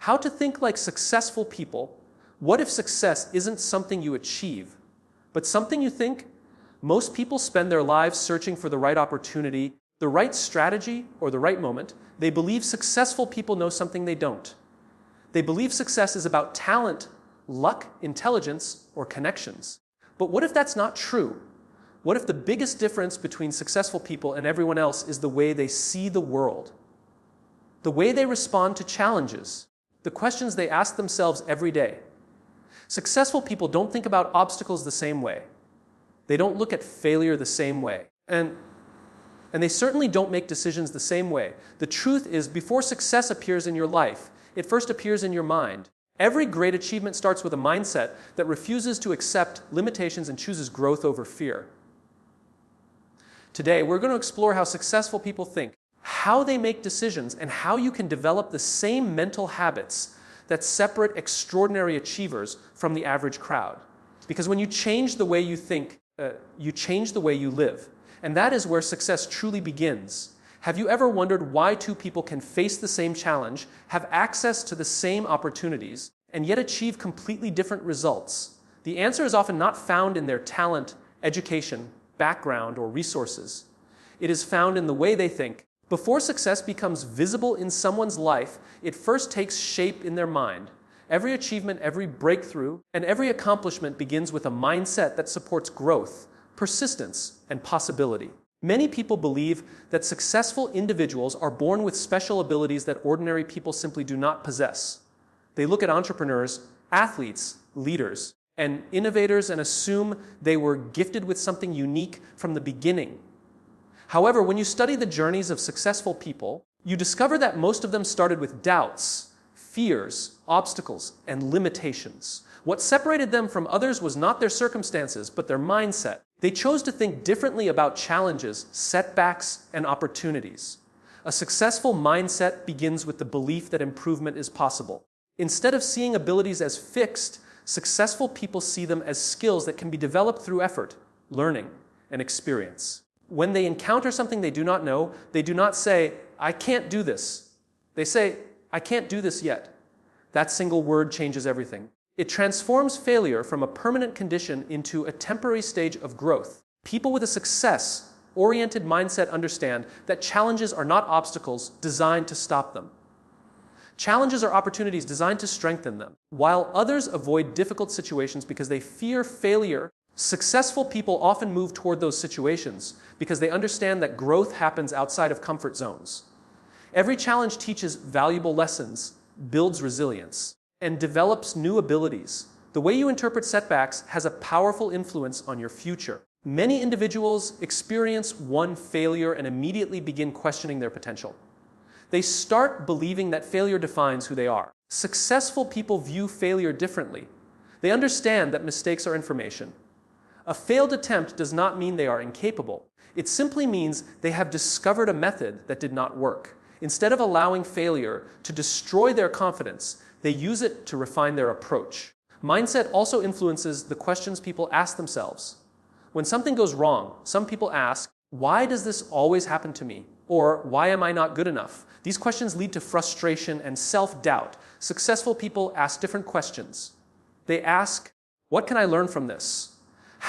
How to think like successful people. What if success isn't something you achieve, but something you think? Most people spend their lives searching for the right opportunity, the right strategy, or the right moment. They believe successful people know something they don't. They believe success is about talent, luck, intelligence, or connections. But what if that's not true? What if the biggest difference between successful people and everyone else is the way they see the world? The way they respond to challenges, the questions they ask themselves every day. Successful people don't think about obstacles the same way. They don't look at failure the same way. And they certainly don't make decisions the same way. The truth is, before success appears in your life, it first appears in your mind. Every great achievement starts with a mindset that refuses to accept limitations and chooses growth over fear. Today, we're going to explore how successful people think, how they make decisions, and how you can develop the same mental habits that separate extraordinary achievers from the average crowd. Because when you change the way you think, you change the way you live. And that is where success truly begins. Have you ever wondered why two people can face the same challenge, have access to the same opportunities, and yet achieve completely different results? The answer is often not found in their talent, education, background, or resources. It is found in the way they think. Before success becomes visible in someone's life, it first takes shape in their mind. Every achievement, every breakthrough, and every accomplishment begins with a mindset that supports growth, persistence, and possibility. Many people believe that successful individuals are born with special abilities that ordinary people simply do not possess. They look at entrepreneurs, athletes, leaders, and innovators and assume they were gifted with something unique from the beginning. However, when you study the journeys of successful people, you discover that most of them started with doubts, fears, obstacles, and limitations. What separated them from others was not their circumstances, but their mindset. They chose to think differently about challenges, setbacks, and opportunities. A successful mindset begins with the belief that improvement is possible. Instead of seeing abilities as fixed, successful people see them as skills that can be developed through effort, learning, and experience. When they encounter something they do not know, they do not say, "I can't do this." They say, "I can't do this yet." That single word changes everything. It transforms failure from a permanent condition into a temporary stage of growth. People with a success-oriented mindset understand that challenges are not obstacles designed to stop them. Challenges are opportunities designed to strengthen them. While others avoid difficult situations because they fear failure, successful people often move toward those situations because they understand that growth happens outside of comfort zones. Every challenge teaches valuable lessons, builds resilience, and develops new abilities. The way you interpret setbacks has a powerful influence on your future. Many individuals experience one failure and immediately begin questioning their potential. They start believing that failure defines who they are. Successful people view failure differently. They understand that mistakes are information. A failed attempt does not mean they are incapable. It simply means they have discovered a method that did not work. Instead of allowing failure to destroy their confidence, they use it to refine their approach. Mindset also influences the questions people ask themselves. When something goes wrong, some people ask, "Why does this always happen to me?" Or, "Why am I not good enough?" These questions lead to frustration and self-doubt. Successful people ask different questions. They ask, "What can I learn from this?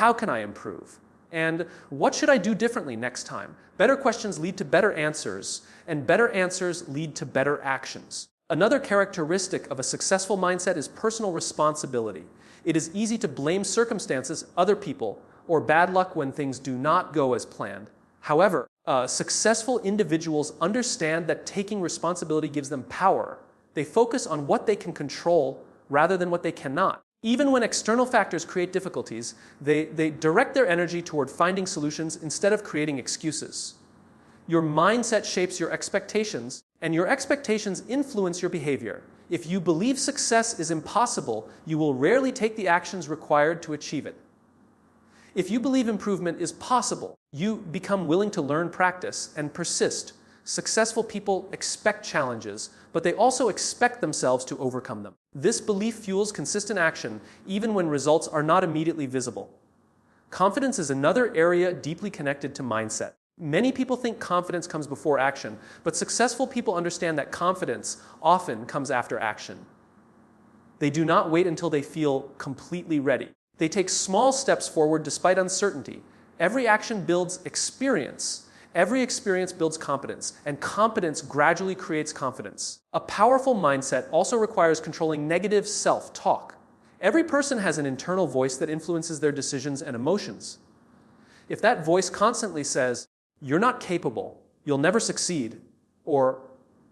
How can I improve? And what should I do differently next time?" Better questions lead to better answers, and better answers lead to better actions. Another characteristic of a successful mindset is personal responsibility. It is easy to blame circumstances, other people, or bad luck when things do not go as planned. However, successful individuals understand that taking responsibility gives them power. They focus on what they can control rather than what they cannot. Even when external factors create difficulties, they direct their energy toward finding solutions instead of creating excuses. Your mindset shapes your expectations, and your expectations influence your behavior. If you believe success is impossible, you will rarely take the actions required to achieve it. If you believe improvement is possible, you become willing to learn, practice, and persist. Successful people expect challenges, but they also expect themselves to overcome them. This belief fuels consistent action, even when results are not immediately visible. Confidence is another area deeply connected to mindset. Many people think confidence comes before action, but successful people understand that confidence often comes after action. They do not wait until they feel completely ready. They take small steps forward despite uncertainty. Every action builds experience. Every experience builds competence, and competence gradually creates confidence. A powerful mindset also requires controlling negative self-talk. Every person has an internal voice that influences their decisions and emotions. If that voice constantly says, "You're not capable, you'll never succeed," or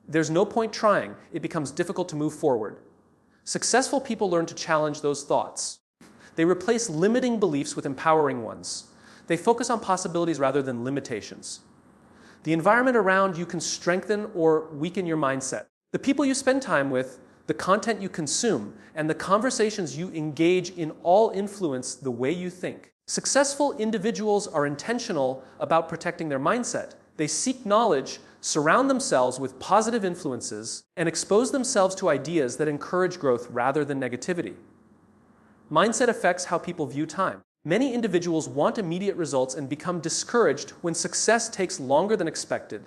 "There's no point trying," it becomes difficult to move forward. Successful people learn to challenge those thoughts. They replace limiting beliefs with empowering ones. They focus on possibilities rather than limitations. The environment around you can strengthen or weaken your mindset. The people you spend time with, the content you consume, and the conversations you engage in all influence the way you think. Successful individuals are intentional about protecting their mindset. They seek knowledge, surround themselves with positive influences, and expose themselves to ideas that encourage growth rather than negativity. Mindset affects how people view time. Many individuals want immediate results and become discouraged when success takes longer than expected.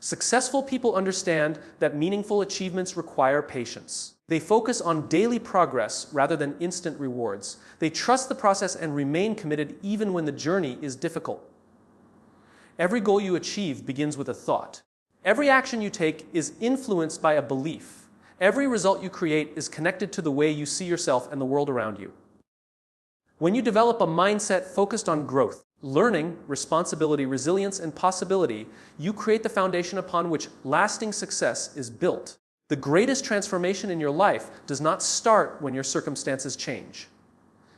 Successful people understand that meaningful achievements require patience. They focus on daily progress rather than instant rewards. They trust the process and remain committed even when the journey is difficult. Every goal you achieve begins with a thought. Every action you take is influenced by a belief. Every result you create is connected to the way you see yourself and the world around you. When you develop a mindset focused on growth, learning, responsibility, resilience, and possibility, you create the foundation upon which lasting success is built. The greatest transformation in your life does not start when your circumstances change.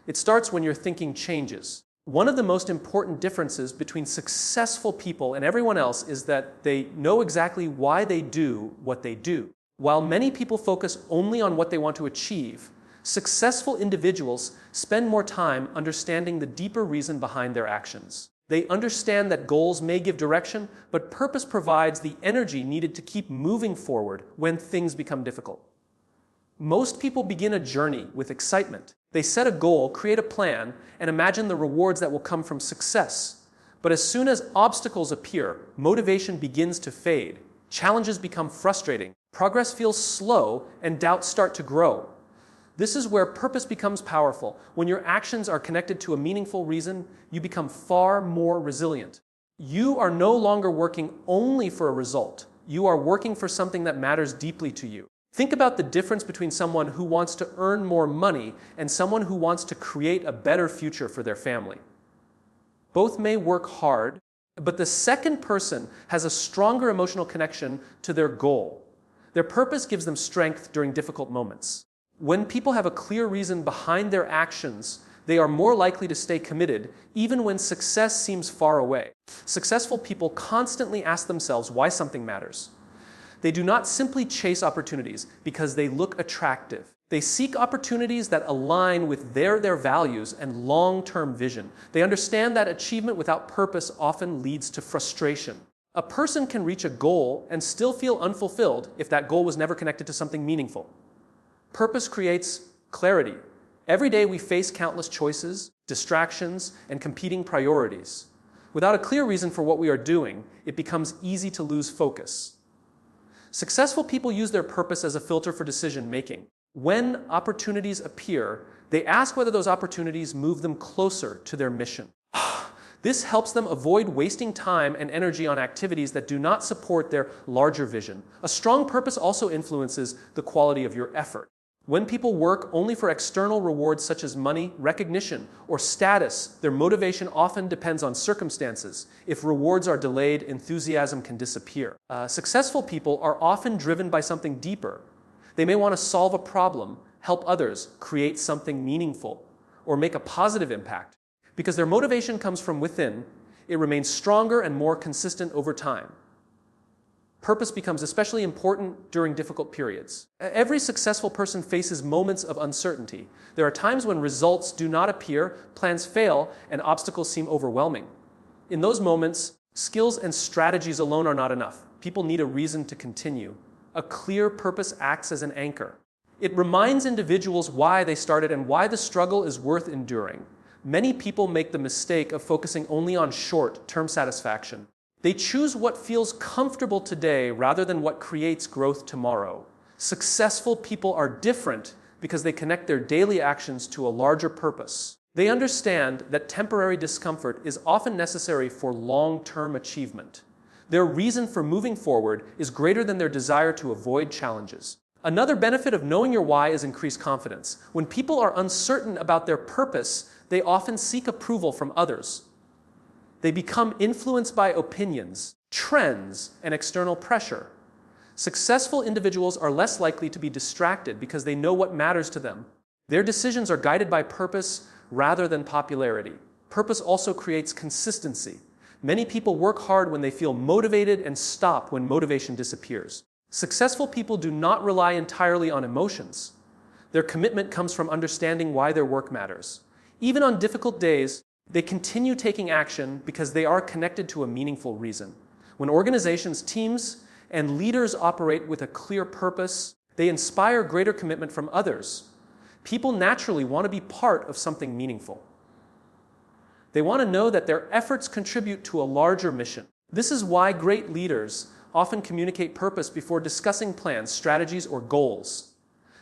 It starts when your thinking changes. One of the most important differences between successful people and everyone else is that they know exactly why they do what they do. While many people focus only on what they want to achieve, successful individuals spend more time understanding the deeper reason behind their actions. They understand that goals may give direction, but purpose provides the energy needed to keep moving forward when things become difficult. Most people begin a journey with excitement. They set a goal, create a plan, and imagine the rewards that will come from success. But as soon as obstacles appear, motivation begins to fade. Challenges become frustrating. Progress feels slow, and doubts start to grow. This is where purpose becomes powerful. When your actions are connected to a meaningful reason, you become far more resilient. You are no longer working only for a result. You are working for something that matters deeply to you. Think about the difference between someone who wants to earn more money and someone who wants to create a better future for their family. Both may work hard, but the second person has a stronger emotional connection to their goal. Their purpose gives them strength during difficult moments. When people have a clear reason behind their actions, they are more likely to stay committed, even when success seems far away. Successful people constantly ask themselves why something matters. They do not simply chase opportunities because they look attractive. They seek opportunities that align with their values and long-term vision. They understand that achievement without purpose often leads to frustration. A person can reach a goal and still feel unfulfilled if that goal was never connected to something meaningful. Purpose creates clarity. Every day we face countless choices, distractions, and competing priorities. Without a clear reason for what we are doing, it becomes easy to lose focus. Successful people use their purpose as a filter for decision making. When opportunities appear, they ask whether those opportunities move them closer to their mission. This helps them avoid wasting time and energy on activities that do not support their larger vision. A strong purpose also influences the quality of your effort. When people work only for external rewards such as money, recognition, or status, their motivation often depends on circumstances. If rewards are delayed, enthusiasm can disappear. Successful people are often driven by something deeper. They may want to solve a problem, help others, create something meaningful, or make a positive impact. Because their motivation comes from within, it remains stronger and more consistent over time. Purpose becomes especially important during difficult periods. Every successful person faces moments of uncertainty. There are times when results do not appear, plans fail, and obstacles seem overwhelming. In those moments, skills and strategies alone are not enough. People need a reason to continue. A clear purpose acts as an anchor. It reminds individuals why they started and why the struggle is worth enduring. Many people make the mistake of focusing only on short-term satisfaction. They choose what feels comfortable today rather than what creates growth tomorrow. Successful people are different because they connect their daily actions to a larger purpose. They understand that temporary discomfort is often necessary for long-term achievement. Their reason for moving forward is greater than their desire to avoid challenges. Another benefit of knowing your why is increased confidence. When people are uncertain about their purpose, they often seek approval from others. They become influenced by opinions, trends, and external pressure. Successful individuals are less likely to be distracted because they know what matters to them. Their decisions are guided by purpose rather than popularity. Purpose also creates consistency. Many people work hard when they feel motivated and stop when motivation disappears. Successful people do not rely entirely on emotions. Their commitment comes from understanding why their work matters. Even on difficult days, they continue taking action because they are connected to a meaningful reason. When organizations, teams, and leaders operate with a clear purpose, they inspire greater commitment from others. People naturally want to be part of something meaningful. They want to know that their efforts contribute to a larger mission. This is why great leaders often communicate purpose before discussing plans, strategies, or goals.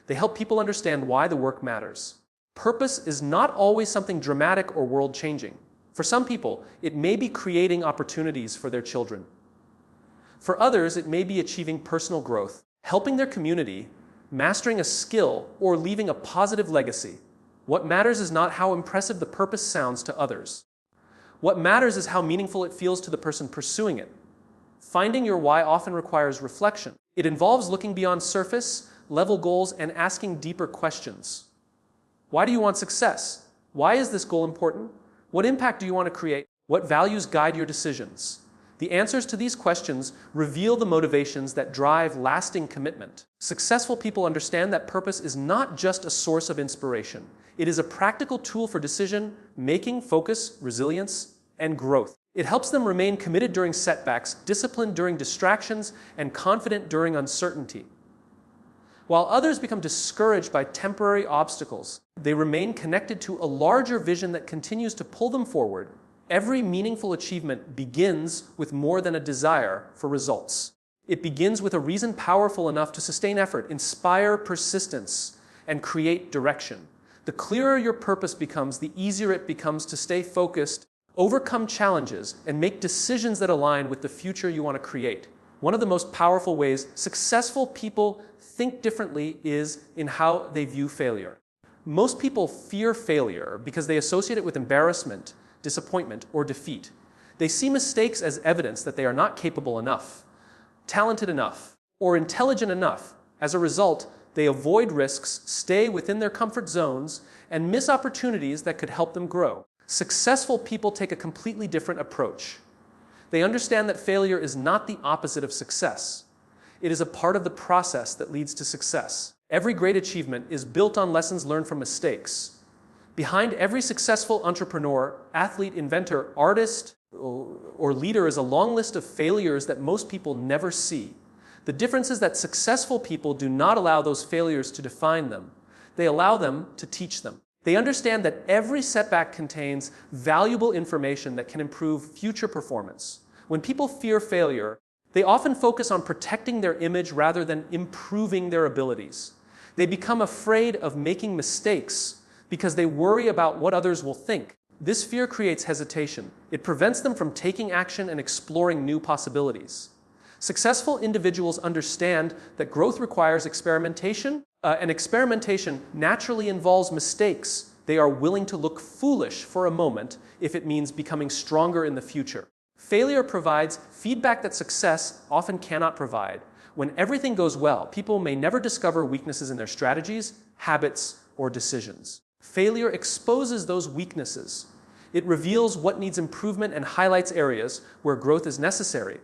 They help people understand why the work matters. Purpose is not always something dramatic or world-changing. For some people, it may be creating opportunities for their children. For others, it may be achieving personal growth, helping their community, mastering a skill, or leaving a positive legacy. What matters is not how impressive the purpose sounds to others. What matters is how meaningful it feels to the person pursuing it. Finding your why often requires reflection. It involves looking beyond surface-level goals and asking deeper questions. Why do you want success? Why is this goal important? What impact do you want to create? What values guide your decisions? The answers to these questions reveal the motivations that drive lasting commitment. Successful people understand that purpose is not just a source of inspiration. It is a practical tool for decision-making, focus, resilience, and growth. It helps them remain committed during setbacks, disciplined during distractions, and confident during uncertainty. While others become discouraged by temporary obstacles, they remain connected to a larger vision that continues to pull them forward. Every meaningful achievement begins with more than a desire for results. It begins with a reason powerful enough to sustain effort, inspire persistence, and create direction. The clearer your purpose becomes, the easier it becomes to stay focused, overcome challenges, and make decisions that align with the future you want to create. One of the most powerful ways successful people think differently is in how they view failure. Most people fear failure because they associate it with embarrassment, disappointment, or defeat. They see mistakes as evidence that they are not capable enough, talented enough, or intelligent enough. As a result, they avoid risks, stay within their comfort zones, and miss opportunities that could help them grow. Successful people take a completely different approach. They understand that failure is not the opposite of success. It is a part of the process that leads to success. Every great achievement is built on lessons learned from mistakes. Behind every successful entrepreneur, athlete, inventor, artist, or leader is a long list of failures that most people never see. The difference is that successful people do not allow those failures to define them. They allow them to teach them. They understand that every setback contains valuable information that can improve future performance. When people fear failure, they often focus on protecting their image rather than improving their abilities. They become afraid of making mistakes because they worry about what others will think. This fear creates hesitation. It prevents them from taking action and exploring new possibilities. Successful individuals understand that growth requires experimentation, and experimentation naturally involves mistakes. They are willing to look foolish for a moment if it means becoming stronger in the future. Failure provides feedback that success often cannot provide. When everything goes well, people may never discover weaknesses in their strategies, habits, or decisions. Failure exposes those weaknesses. It reveals what needs improvement and highlights areas where growth is necessary.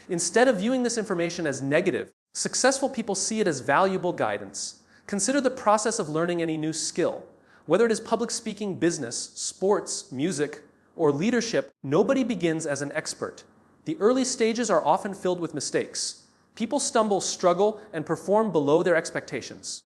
Instead of viewing this information as negative, successful people see it as valuable guidance. Consider the process of learning any new skill. Whether it is public speaking, business, sports, music, or leadership, nobody begins as an expert. The early stages are often filled with mistakes. People stumble, struggle, and perform below their expectations.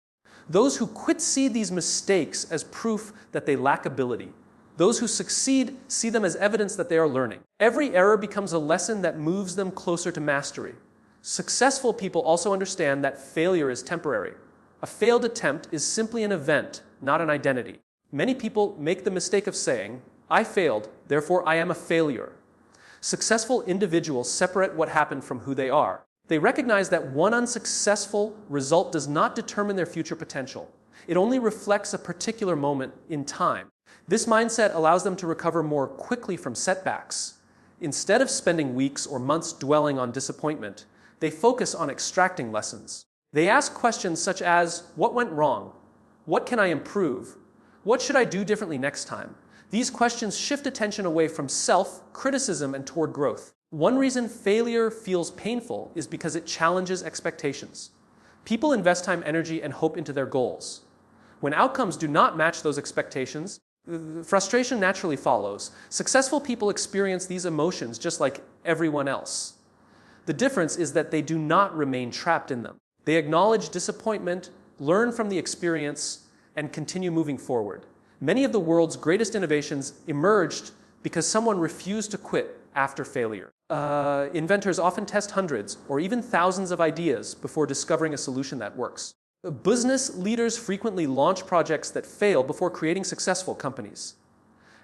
Those who quit see these mistakes as proof that they lack ability. Those who succeed see them as evidence that they are learning. Every error becomes a lesson that moves them closer to mastery. Successful people also understand that failure is temporary. A failed attempt is simply an event, not an identity. Many people make the mistake of saying, "I failed, therefore I am a failure." Successful individuals separate what happened from who they are. They recognize that one unsuccessful result does not determine their future potential. It only reflects a particular moment in time. This mindset allows them to recover more quickly from setbacks. Instead of spending weeks or months dwelling on disappointment, they focus on extracting lessons. They ask questions such as, what went wrong? What can I improve? What should I do differently next time? These questions shift attention away from self-criticism and toward growth. One reason failure feels painful is because it challenges expectations. People invest time, energy, and hope into their goals. When outcomes do not match those expectations, frustration naturally follows. Successful people experience these emotions just like everyone else. The difference is that they do not remain trapped in them. They acknowledge disappointment, learn from the experience, and continue moving forward. Many of the world's greatest innovations emerged because someone refused to quit after failure. Inventors often test hundreds or even thousands of ideas before discovering a solution that works. Business leaders frequently launch projects that fail before creating successful companies.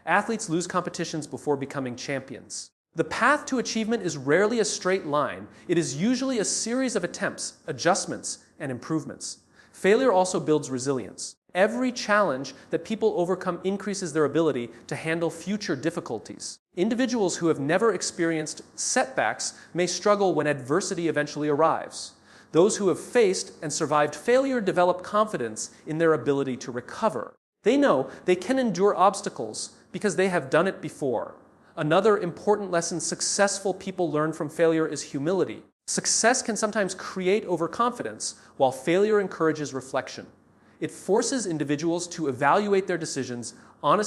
Athletes lose competitions before becoming champions. The path to achievement is rarely a straight line. It is usually a series of attempts, adjustments, and improvements. Failure also builds resilience. Every challenge that people overcome increases their ability to handle future difficulties. Individuals who have never experienced setbacks may struggle when adversity eventually arrives. Those who have faced and survived failure develop confidence in their ability to recover. They know they can endure obstacles because they have done it before. Another important lesson successful people learn from failure is humility. Success can sometimes create overconfidence, while failure encourages reflection. It forces individuals to evaluate their decisions honestly